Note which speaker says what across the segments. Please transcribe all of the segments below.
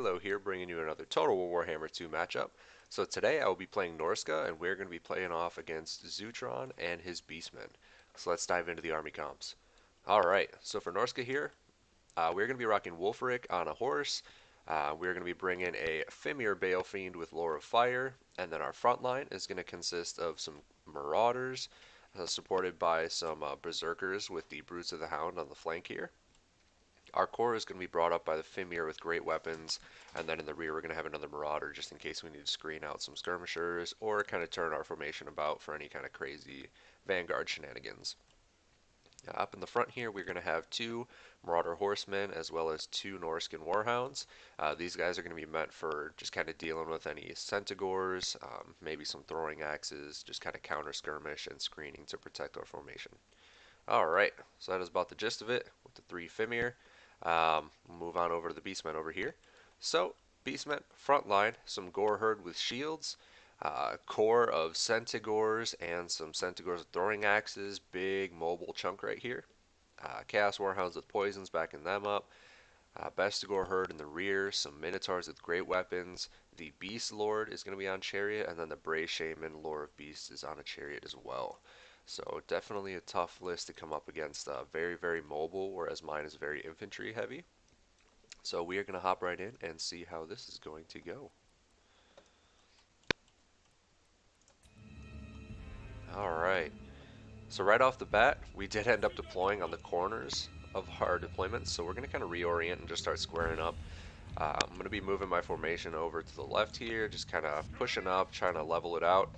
Speaker 1: Heylow here, bringing you another Total War Warhammer 2 matchup. So today I will be playing Norsca, and we're going to be playing off against Zeutron and his Beastmen. So let's dive into the army comps. Alright, so for Norsca here, we're going to be rocking Wolfric on a horse. We're going to be bringing a Fimir Balefiend with Lore of Fire, and then our front line is going to consist of some Marauders, supported by some Berserkers with the Brutes of the Hound on the flank here. Our core is going to be brought up by the Fimir with great weapons, and then in the rear we're going to have another Marauder just in case we need to screen out some skirmishers or kind of turn our formation about for any kind of crazy Vanguard shenanigans. Up in the front here we're going to have two Marauder Horsemen as well as two Norscan Warhounds. These guys are going to be meant for just kind of dealing with any Centigores, maybe some throwing axes, just kind of counter skirmish and screening to protect our formation. Alright, so that is about the gist of it with the three Fimir. We'll move on over to the Beastmen over here. So, Beastmen, front line, some Gore Herd with shields, core of Centigores and some Centigores with throwing axes, big mobile chunk right here. Chaos Warhounds with poisons backing them up. Bestigor Herd in the rear, some Minotaurs with great weapons. The Beast Lord is going to be on Chariot, and then the Brave Shaman, Lore of Beasts, is on a Chariot as well. So definitely a tough list to come up against. Very, very mobile, whereas mine is very infantry heavy. So we are going to hop right in and see how this is going to go. Alright, so right off the bat, we did end up deploying on the corners of our deployments, so we're going to kind of reorient and just start squaring up. I'm going to be moving my formation over to the left here, just kind of pushing up, trying to level it out.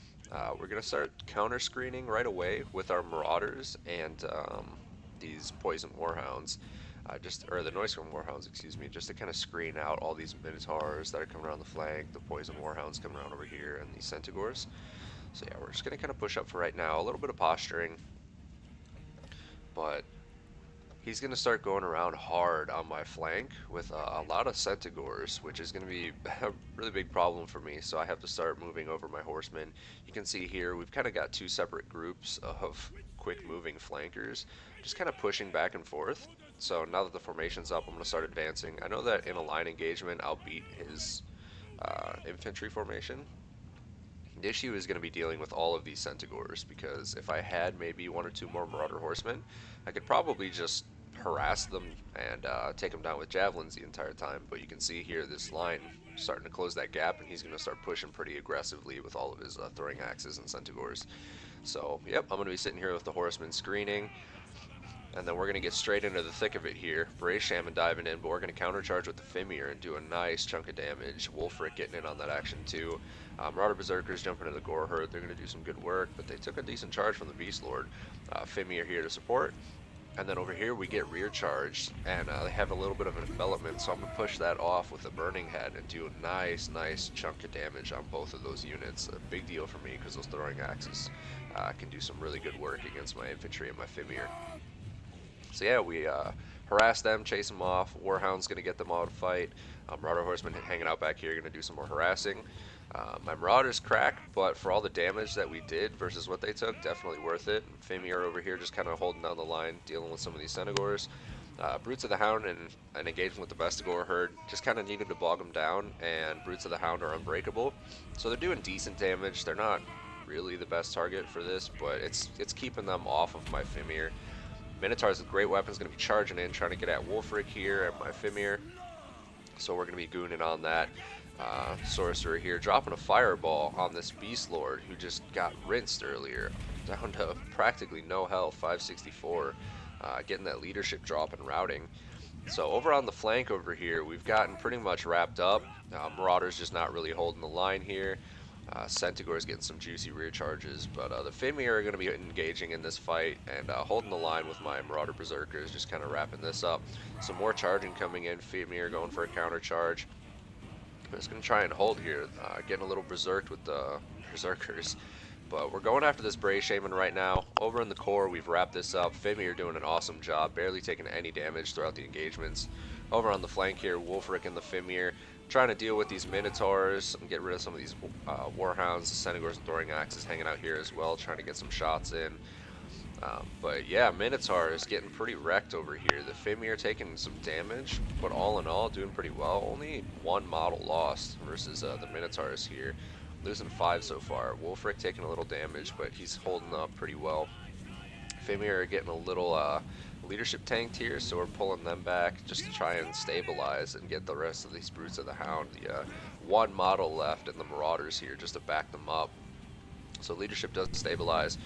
Speaker 1: We're going to start counter screening right away with our Marauders and these Poison Warhounds, or the Norscan Warhounds, excuse me, just to kind of screen out all these Minotaurs that are coming around the flank, the Poison Warhounds coming around over here, and these Centigores. So yeah, we're just going to kind of push up for right now, a little bit of posturing, but he's going to start going around hard on my flank with a lot of Centigores, which is going to be a really big problem for me, so I have to start moving over my horsemen. You can see here we've kind of got two separate groups of quick moving flankers, just kind of pushing back and forth. So now that the formation's up, I'm going to start advancing. I know that in a line engagement I'll beat his infantry formation. The issue is going to be dealing with all of these Centigores, because if I had maybe one or two more Marauder Horsemen, I could probably just harass them and take them down with javelins the entire time. But you can see here this line starting to close that gap, and he's going to start pushing pretty aggressively with all of his throwing axes and Centigores. So, yep, I'm going to be sitting here with the Horsemen screening. And then we're going to get straight into the thick of it here. Brave Shaman diving in, but we're going to countercharge with the Fimir and do a nice chunk of damage. Wolfric getting in on that action too. Marauder Berserkers jumping into the Gore Herd. They're going to do some good work, but they took a decent charge from the Beast Lord. Fimir here to support. And then over here we get rear charged, and they have a little bit of an envelopment, so I'm going to push that off with the Burning Head and do a nice chunk of damage on both of those units. A big deal for me because those throwing axes can do some really good work against my infantry and my Fimir. So yeah, we harass them, chase them off. Warhound's going to get them out of fight. Marauder Horsemen hanging out back here, going to do some more harassing. My Marauders crack, but for all the damage that we did versus what they took, definitely worth it. Fimir over here just kind of holding down the line, dealing with some of these Centigores. Brutes of the Hound and an engagement with the Bestigor Herd just kind of needed to bog them down, and Brutes of the Hound are unbreakable. So they're doing decent damage. They're not really the best target for this, but it's keeping them off of my Fimir. Minotaurs with great weapons going to be charging in, trying to get at Wolfric here and my Fimir. So we're going to be gooning on that. Sorcerer here dropping a fireball on this Beast Lord who just got rinsed earlier, down to practically no health, 564, getting that leadership drop and routing. So over on the flank over here, we've gotten pretty much wrapped up. Marauders just not really holding the line here. Centigore is getting some juicy rear charges, but the Fimir are going to be engaging in this fight and holding the line with my Marauder Berserkers, just kind of wrapping this up. Some more charging coming in. Fimir going for a counter charge. I'm just going to try and hold here, getting a little berserked with the Berserkers. But we're going after this Brave Shaman right now. Over in the core, we've wrapped this up. Fimir doing an awesome job, barely taking any damage throughout the engagements. Over on the flank here, Wolfric and the Fimir trying to deal with these Minotaurs and get rid of some of these Warhounds. The Centigores and throwing axes hanging out here as well, trying to get some shots in. But yeah, Minotaur is getting pretty wrecked over here. The Fimir taking some damage, but all in all, doing pretty well. Only one model lost versus the Minotaurs here. Losing 5 so far. Wolfric taking a little damage, but he's holding up pretty well. Fimir are getting a little leadership tanked here, so we're pulling them back just to try and stabilize and get the rest of these Brutes of the Hound. The one model left and the Marauders here just to back them up. So leadership does stabilize.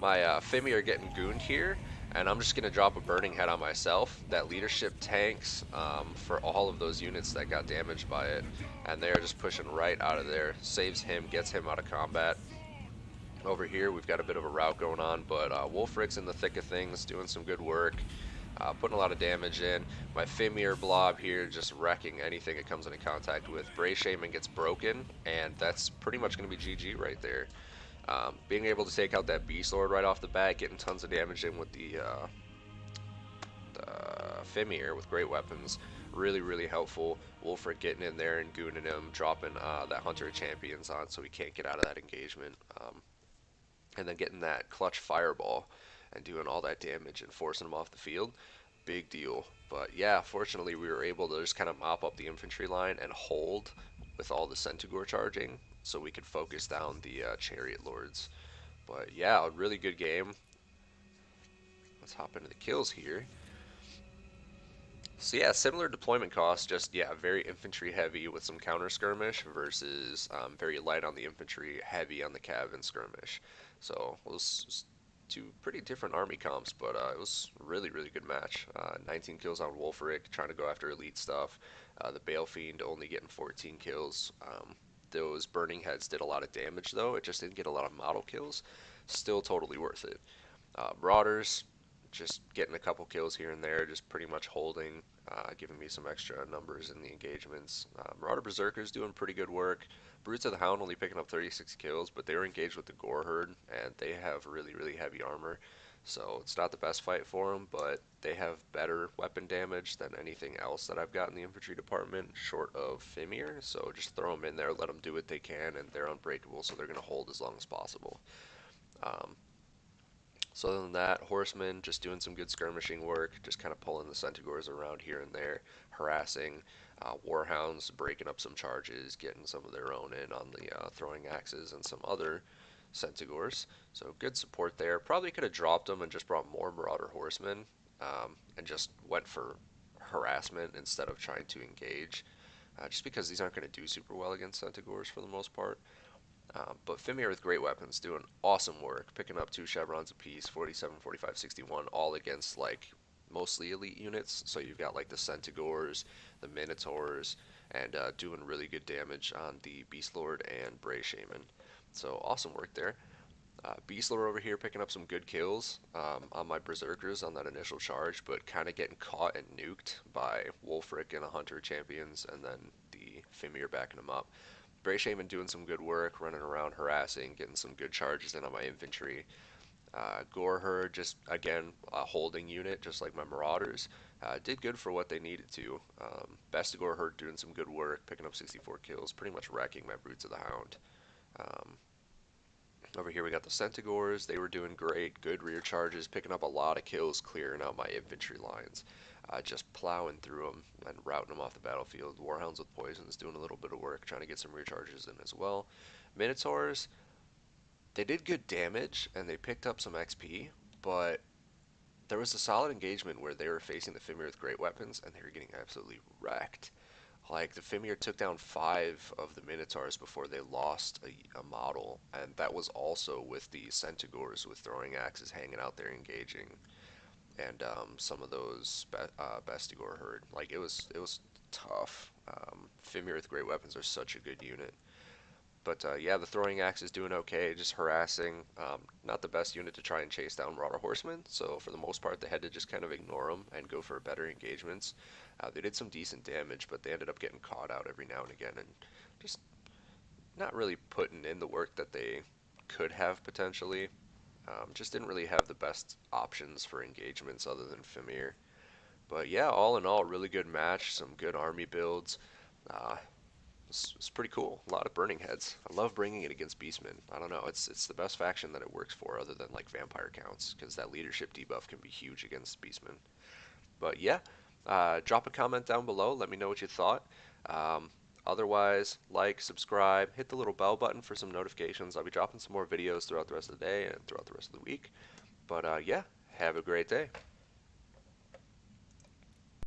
Speaker 1: My Fimi are getting gooned here, and I'm just going to drop a Burning Head on myself. That leadership tanks for all of those units that got damaged by it, and they're just pushing right out of there. Saves him, gets him out of combat. Over here, we've got a bit of a rout going on, but Wolfric's in the thick of things, doing some good work, putting a lot of damage in. My Fimir blob here just wrecking anything it comes into contact with. Bray Shaman gets broken, and that's pretty much going to be GG right there. Being able to take out that Beast Lord right off the bat, getting tons of damage in with the Fimir with great weapons, really, really helpful. Wolfric getting in there and gooning him, dropping that Hunter of Champions on so he can't get out of that engagement. And then getting that clutch fireball and doing all that damage and forcing him off the field, big deal. But yeah, fortunately we were able to just kind of mop up the infantry line and hold with all the Centigore charging so we could focus down the Chariot Lords. But yeah, a really good game. Let's hop into the kills here. So yeah, similar deployment costs, just yeah, very infantry heavy with some counter skirmish versus very light on the infantry, heavy on the cav and skirmish. So it was two pretty different army comps, but it was really, really good match. 19 kills on Wolfric, trying to go after elite stuff. The Bale Fiend only getting 14 kills. Those Burning Heads did a lot of damage though, it just didn't get a lot of model kills. Still totally worth it. Marauders, just getting a couple kills here and there, just pretty much holding, giving me some extra numbers in the engagements. Marauder Berserkers doing pretty good work. Brutes of the Hound only picking up 36 kills, but they were engaged with the Gore Herd, and they have really, really heavy armor. So it's not the best fight for them, but they have better weapon damage than anything else that I've got in the infantry department, short of Fimir. So just throw them in there, let them do what they can, and they're unbreakable, so they're going to hold as long as possible. Um, so other than that, horsemen just doing some good skirmishing work, just kind of pulling the Centigores around here and there, harassing. Warhounds breaking up some charges, getting some of their own in on the throwing axes and some other Centigores. So good support there. Probably could have dropped them and just brought more Marauder horsemen and just went for harassment instead of trying to engage. Just because these aren't going to do super well against Centigores for the most part. But Fimir with great weapons, doing awesome work, picking up 2 chevrons apiece, 47, 45, 61, all against like mostly elite units. So you've got like the Centigores, the Minotaurs, and doing really good damage on the Beast Lord and Bray Shaman. So awesome work there. Beast Lord over here picking up some good kills on my Berserkers on that initial charge, but kind of getting caught and nuked by Wolfric and a Hunter Champions, and then the Fimir backing him up. Bray Shaman doing some good work, running around harassing, getting some good charges in on my infantry. Gore Herd just, again, a holding unit, just like my Marauders. Did good for what they needed to. Best Gore Herd doing some good work, picking up 64 kills, pretty much wrecking my Brutes of the Hound. Um, Over here we got the Centigores. They were doing great, good rear charges, picking up a lot of kills, clearing out my infantry lines. Just plowing through them and routing them off the battlefield. Warhounds with poisons doing a little bit of work, trying to get some rear charges in as well. Minotaurs, they did good damage and they picked up some XP, but there was a solid engagement where they were facing the Fimir with great weapons and they were getting absolutely wrecked. Like the Fimir took down 5 of the Minotaurs before they lost a model, and that was also with the Centigores with throwing axes hanging out there engaging, and some of those Bestigor herd. Like it was tough. Fimir with great weapons are such a good unit. But yeah, the throwing axe is doing okay, just harassing. Not the best unit to try and chase down Marauder Horsemen, so for the most part they had to just kind of ignore them and go for better engagements. They did some decent damage, but they ended up getting caught out every now and again and just not really putting in the work that they could have potentially. Just didn't really have the best options for engagements other than Fimir. But yeah, all in all, really good match, some good army builds. Uh, It's pretty cool. A lot of burning heads. I love bringing it against Beastmen. I don't know. It's the best faction that it works for, other than like vampire counts, because that leadership debuff can be huge against Beastmen. But yeah, drop a comment down below. Let me know what you thought. Um, Otherwise, like, subscribe, hit the little bell button for some notifications. I'll be dropping some more videos throughout the rest of the day and throughout the rest of the week. But yeah, have a great day.